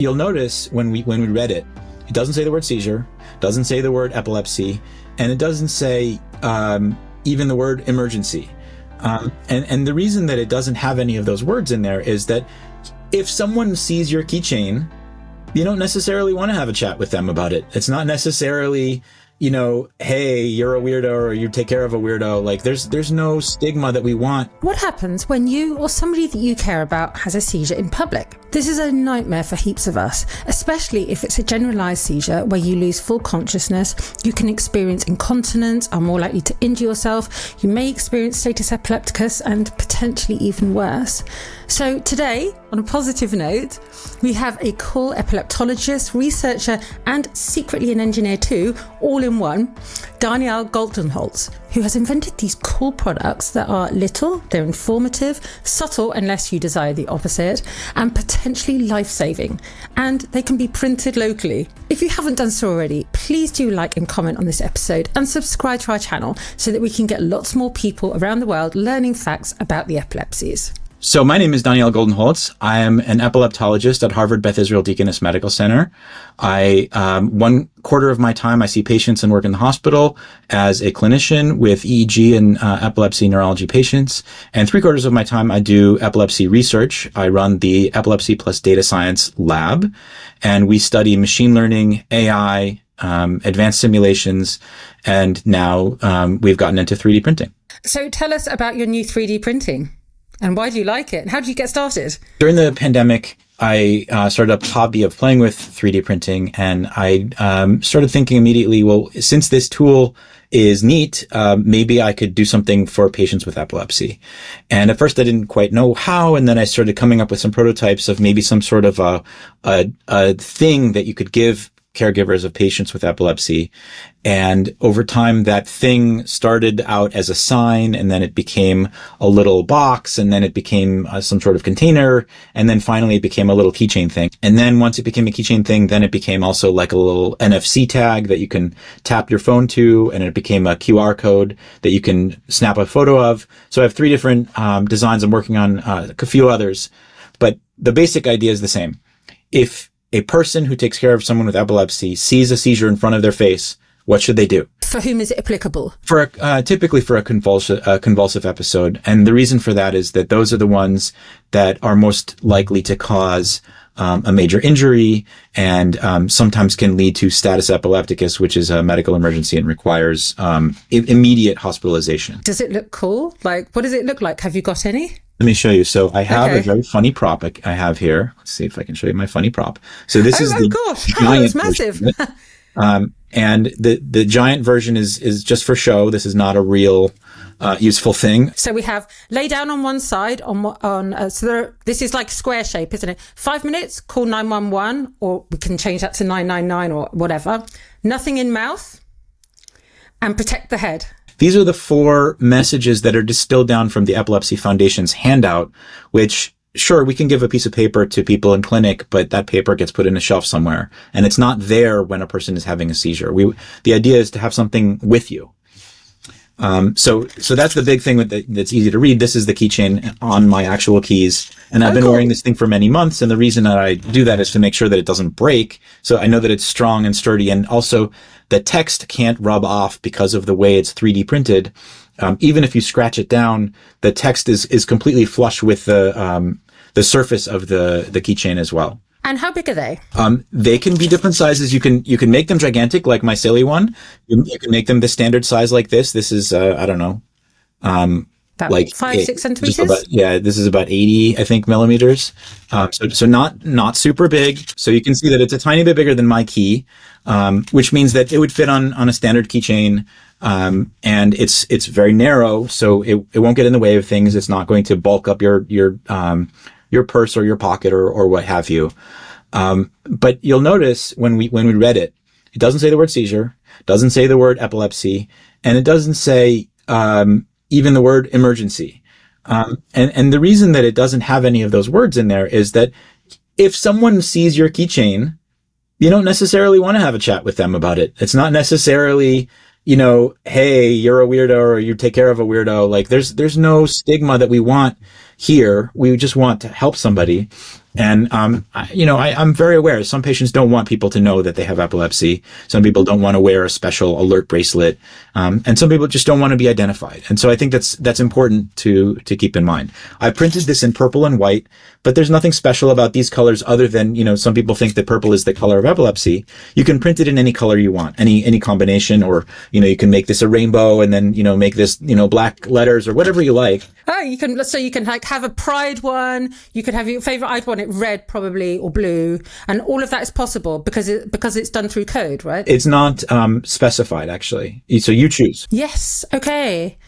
You'll notice when we read it, it doesn't say the word seizure, doesn't say the word epilepsy, and it doesn't say even the word emergency. And the reason that it doesn't have any of those words in there is that if someone sees your keychain, you don't necessarily want to have a chat with them about it. It's not necessarily, hey, you're a weirdo or you take care of a weirdo. Like there's no stigma that we want. What happens when you or somebody that you care about has a seizure in public? This is a nightmare for heaps of us, especially if it's a generalized seizure where you lose full consciousness, you can experience incontinence, are more likely to injure yourself, you may experience status epilepticus and potentially even worse. So today, on a positive note, we have a cool epileptologist, researcher, and secretly an engineer too, all in one, Daniel Goldenholz, who has invented these cool products that are little, they're informative, subtle unless you desire the opposite, and potentially life-saving. And they can be printed locally. If you haven't done so already, please do like and comment on this episode and subscribe to our channel so that we can get lots more people around the world learning facts about the epilepsies. So my name is Daniel Goldenholz. I am an epileptologist at Harvard Beth Israel Deaconess Medical Center. I 1/4 of my time I see patients and work in the hospital as a clinician with EEG and epilepsy neurology patients. And 3/4 of my time I do epilepsy research. I run the Epilepsy plus Data Science Lab, and we study machine learning, AI, advanced simulations, and now we've gotten into 3D printing. So tell us about your new 3D printing. And why do you like it? And how did you get started? During the pandemic, I started a hobby of playing with 3D printing, and I started thinking immediately, well, since this tool is neat, maybe I could do something for patients with epilepsy. And at first I didn't quite know how, and then I started coming up with some prototypes of maybe some sort of a thing that you could give caregivers of patients with epilepsy. And over time, that thing started out as a sign, and then it became a little box, and then it became some sort of container, and then finally it became a little keychain thing. And then once it became a keychain thing, then it became also like a little NFC tag that you can tap your phone to, and it became a QR code that you can snap a photo of. So I have 3 different designs. I'm working on a few others, but the basic idea is the same. If a person who takes care of someone with epilepsy sees a seizure in front of their face, what should they do? For whom is it applicable? Typically for a convulsive episode. And the reason for that is that those are the ones that are most likely to cause a major injury, and sometimes can lead to status epilepticus, which is a medical emergency and requires immediate hospitalization. Does it look cool? Like, what does it look like? Have you got any? Let me show you. So I have a very funny prop I have here. Let's see if I can show you my funny prop. So this is the giant it's massive. And the giant version is just for show. This is not a real useful thing. So we have lay down on one side this is like square shape, isn't it? 5 minutes, call 911, or we can change that to 999 or whatever. Nothing in mouth, and protect the head. These are the 4 messages that are distilled down from the Epilepsy Foundation's handout, which, sure, we can give a piece of paper to people in clinic, but that paper gets put in a shelf somewhere, and it's not there when a person is having a seizure. The idea is to have something with you. So that's the big thing that's easy to read. This is the keychain on my actual keys, and I've been wearing this thing for many months. And the reason that I do that is to make sure that it doesn't break. So I know that it's strong and sturdy, and also the text can't rub off because of the way it's 3D printed. Even if you scratch it down, the text is completely flush with the surface of the keychain as well. And how big are they? They can be different sizes. You can make them gigantic, like my silly one. You can make them the standard size like this. This is, I don't know. About like 5-6 centimeters? This is about 80, I think, millimeters. So not super big. So you can see that it's a tiny bit bigger than my key, which means that it would fit on a standard keychain. And it's very narrow, so it won't get in the way of things. It's not going to bulk up your purse or your pocket or what have you. But you'll notice when we read it, it doesn't say the word seizure, doesn't say the word epilepsy, and it doesn't say even the word emergency. And the reason that it doesn't have any of those words in there is that if someone sees your keychain, you don't necessarily want to have a chat with them about it. It's not necessarily, hey, you're a weirdo or you take care of a weirdo. Like there's no stigma that we want, here. We just want to help somebody. And, I'm very aware some patients don't want people to know that they have epilepsy. Some people don't want to wear a special alert bracelet. And some people just don't want to be identified. And so I think that's important to keep in mind. I printed this in purple and white, but there's nothing special about these colors other than, some people think that purple is the color of epilepsy. You can print it in any color you want, any combination, or, you can make this a rainbow and then, make this, black letters or whatever you like. Oh, you can like have a pride one. You could have your favorite. I'd want it red probably or blue, and all of that is possible because it's done through code, right? It's not specified actually, so you choose. Yes. Okay.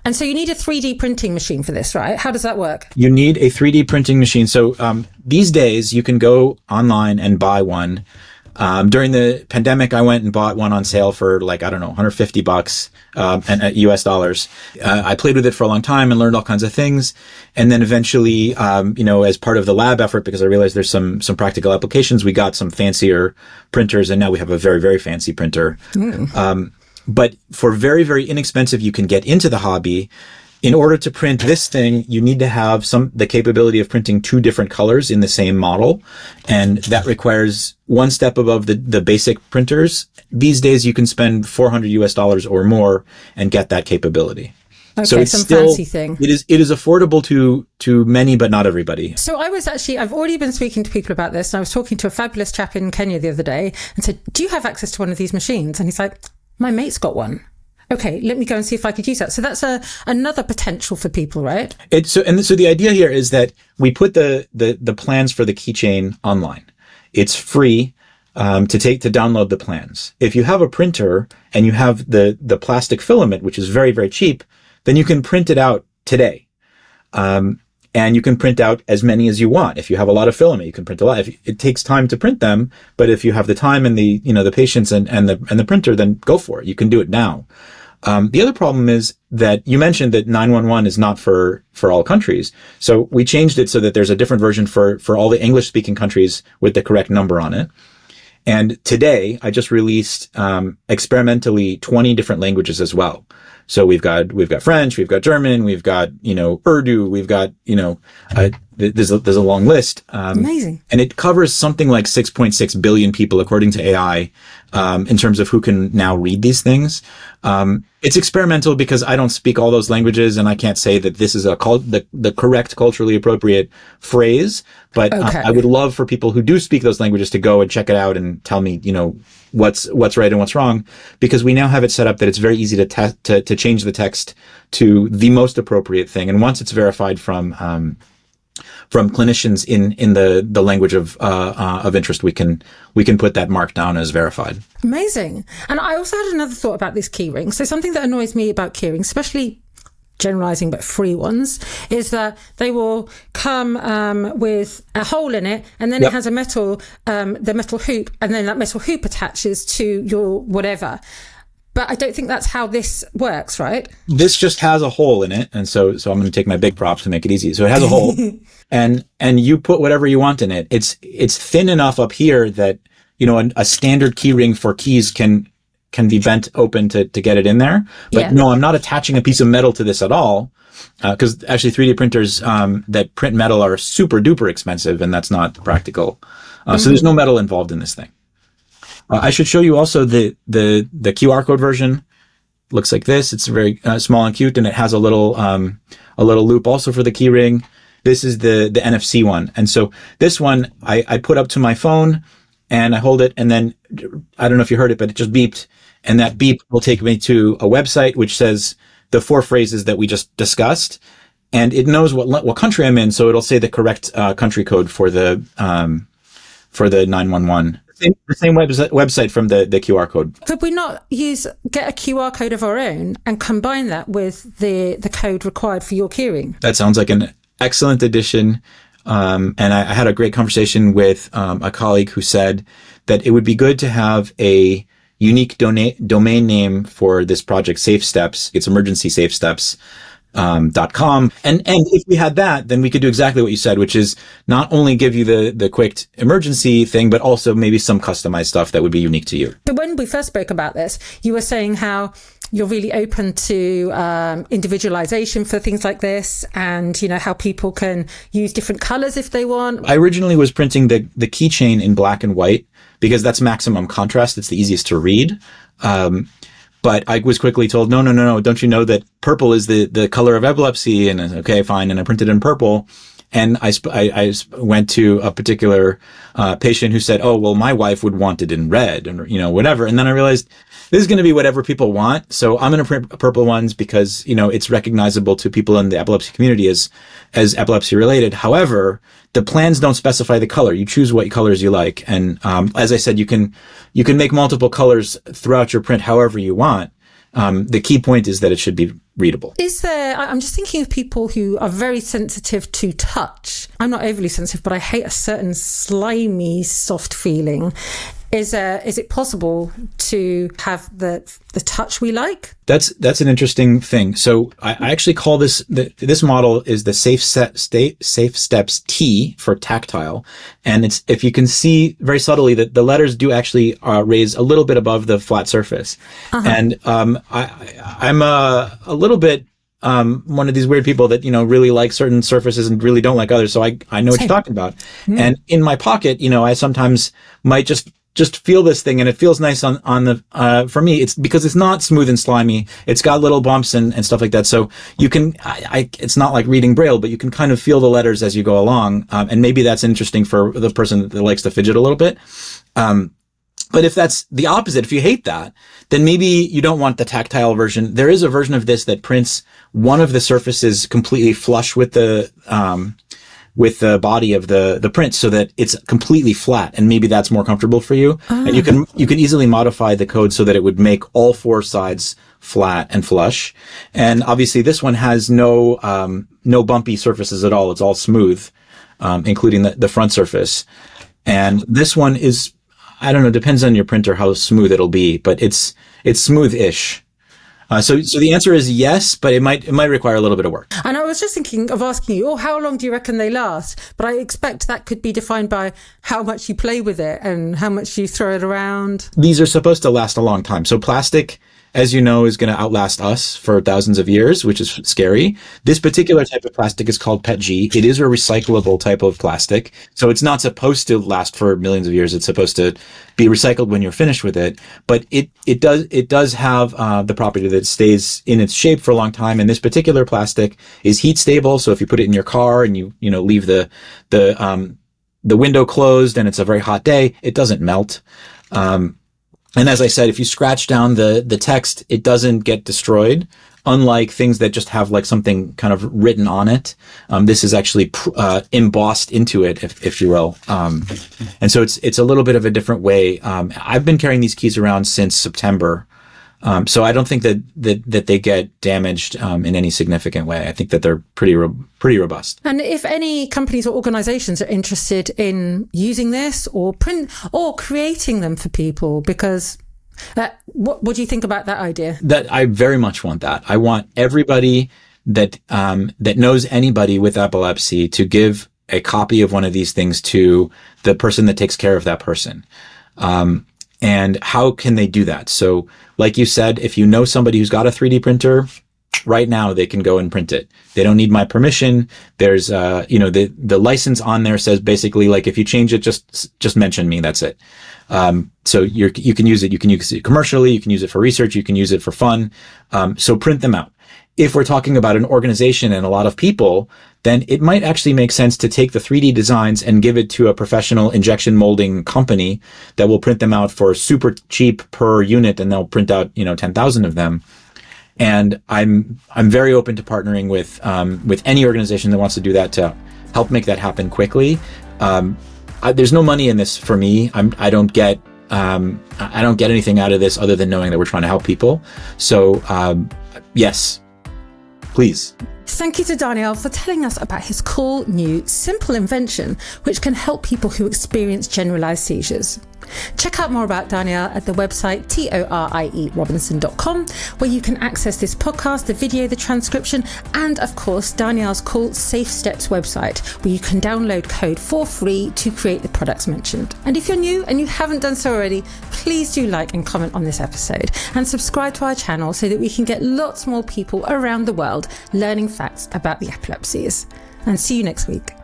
And so you need a 3D printing machine for this, right? How does that work? You need a 3D printing machine. So these days you can go online and buy one. During the pandemic, I went and bought one on sale for $150 and US dollars. I played with it for a long time and learned all kinds of things. And then eventually, as part of the lab effort, because I realized there's some practical applications, we got some fancier printers, and now we have a very, very fancy printer. But for very, very inexpensive, you can get into the hobby. In order to print this thing, you need to have the capability of printing 2 different colors in the same model. And that requires one step above the basic printers. These days, you can spend $400 US dollars or more and get that capability. Okay, so it's some still, fancy thing. It is affordable to many, but not everybody. So I've already been speaking to people about this, and I was talking to a fabulous chap in Kenya the other day and said, do you have access to one of these machines? And he's like, my mate's got one. Okay, let me go and see if I could use that. So that's another potential for people, right? So the idea here is that we put the plans for the keychain online. It's free to download the plans. If you have a printer and you have the plastic filament, which is very, very cheap, then you can print it out today. And you can print out as many as you want. If you have a lot of filament, you can print a lot. It takes time to print them, but if you have the time and the patience and the printer, then go for it. You can do it now. The other problem is that you mentioned that 911 is not for all countries. So we changed it so that there's a different version for all the English speaking countries with the correct number on it. And today I just released, experimentally 20 different languages as well. So we've got French, we've got German, we've got, Urdu, we've got, there's a long list. Amazing. And it covers something like 6.6 billion people, according to AI, in terms of who can now read these things. It's experimental because I don't speak all those languages and I can't say that this is the correct culturally appropriate phrase. But okay. I would love for people who do speak those languages to go and check it out and tell me, what's right and what's wrong, because we now have it set up that it's very easy to change the text to the most appropriate thing. And once it's verified from clinicians in the language of interest, we can put that mark down as verified. Amazing. And I also had another thought about this keyring. So something that annoys me about keyrings, especially generalizing but free ones, is that they will come with a hole in it, and then It has a metal hoop, and then that metal hoop attaches to your whatever. But I don't think that's how this works, right? This just has a hole in it. And so I'm going to take my big props to make it easy. So it has a hole and you put whatever you want in it. It's thin enough up here that, a standard key ring for keys can be bent open to get it in there. But no, I'm not attaching a piece of metal to this at all. Because actually 3D printers that print metal are super duper expensive, and that's not practical. So there's no metal involved in this thing. I should show you also the QR code version. Looks like this. It's very small and cute, and it has a little loop also for the key ring. This is the NFC one. And so this one I put up to my phone and I hold it, and then I don't know if you heard it, but it just beeped, and that beep will take me to a website which says the 4 phrases that we just discussed, and it knows what country I'm in, so it'll say the correct country code for the 911. The same website from the QR code. Could we not get a QR code of our own and combine that with the code required for your keyring? That sounds like an excellent addition. And I had a great conversation with a colleague who said that it would be good to have a unique domain name for this project, SafeSteps. It's emergency SafeSteps. .com. And if we had that, then we could do exactly what you said, which is not only give you the quick emergency thing, but also maybe some customized stuff that would be unique to you. But when we first spoke about this, you were saying how you're really open to individualization for things like this, and how people can use different colors if they want. I originally was printing the keychain in black and white because that's maximum contrast. It's the easiest to read. But I was quickly told, no, don't you know that purple is the color of epilepsy? And I said, okay, fine. And I printed in purple. And I went to a particular patient who said, oh, well, my wife would want it in red and, whatever. And then I realized this is going to be whatever people want. So I'm going to print purple ones because, it's recognizable to people in the epilepsy community as epilepsy related. However, the plans don't specify the color. You choose what colors you like. And as I said, you can make multiple colors throughout your print however you want. The key point is that it should be readable. I'm just thinking of people who are very sensitive to touch. I'm not overly sensitive, but I hate a certain slimy, soft feeling. Is it possible to have the touch we like? That's an interesting thing. So I actually call this model is the SafeSteps T for tactile, and it's, if you can see very subtly, that the letters do actually raise a little bit above the flat surface. And I'm a little bit one of these weird people that really like certain surfaces and really don't like others. So I know what you're talking about. And in my pocket, I sometimes might just feel this thing, and it feels nice on the, for me, it's because it's not smooth and slimy. It's got little bumps and stuff like that. So you can, it's not like reading Braille, but you can kind of feel the letters as you go along. And maybe that's interesting for the person that likes to fidget a little bit. But if that's the opposite, if you hate that, then maybe you don't want the tactile version. There is a version of this that prints one of the surfaces completely flush with the body of the print, so that it's completely flat, and maybe that's more comfortable for you. And you can easily modify the code so that it would make all four sides flat and flush. And obviously this one has no bumpy surfaces at all. It's all smooth, including the front surface. And this one is, I don't know, depends on your printer how smooth it'll be, but it's smooth-ish. So the answer is yes, but it might require a little bit of work. And I was just thinking of asking you, how long do you reckon they last? But I expect that could be defined by how much you play with it and how much you throw it around. These are supposed to last a long time. So plastic, as you know, is going to outlast us for thousands of years, which is scary. This particular type of plastic is called PETG. It is a recyclable type of plastic. So it's not supposed to last for millions of years. It's supposed to be recycled when you're finished with it. But it does have the property that it stays in its shape for a long time. And this particular plastic is heat stable. So if you put it in your car and you leave the window closed and it's a very hot day, it doesn't melt. And as I said, if you scratch down the text, it doesn't get destroyed, unlike things that just have like something kind of written on it. This is actually embossed into it, if you will. And so it's a little bit of a different way. I've been carrying these keys around since September. So I don't think that they get damaged in any significant way. I think that they're pretty robust. And if any companies or organizations are interested in using this or creating them for people, because what do you think about that idea? That I very much want that. I want everybody that knows anybody with epilepsy to give a copy of one of these things to the person that takes care of that person. And how can they do that? So like you said, if you know somebody who's got a 3D printer, right now they can go and print it. They don't need my permission. There's, the license on there says basically like, if you change it, just mention me. That's it. So you can use it. You can use it commercially. You can use it for research. You can use it for fun. So print them out. If we're talking about an organization and a lot of people, then it might actually make sense to take the 3D designs and give it to a professional injection molding company that will print them out for super cheap per unit, and they'll print out, 10,000 of them. And I'm very open to partnering with any organization that wants to do that to help make that happen quickly. There's no money in this for me. I don't get anything out of this other than knowing that we're trying to help people. So, yes. Please. Thank you to Daniel for telling us about his cool, new, simple invention which can help people who experience generalized seizures. Check out more about Danielle at the website torierobinson.com, where you can access this podcast, the video, the transcription, and of course Danielle's cool SafeSteps website, where you can download code for free to create the products mentioned. And if you're new and you haven't done so already, please do like and comment on this episode and subscribe to our channel so that we can get lots more people around the world learning facts about the epilepsies. And see you next week.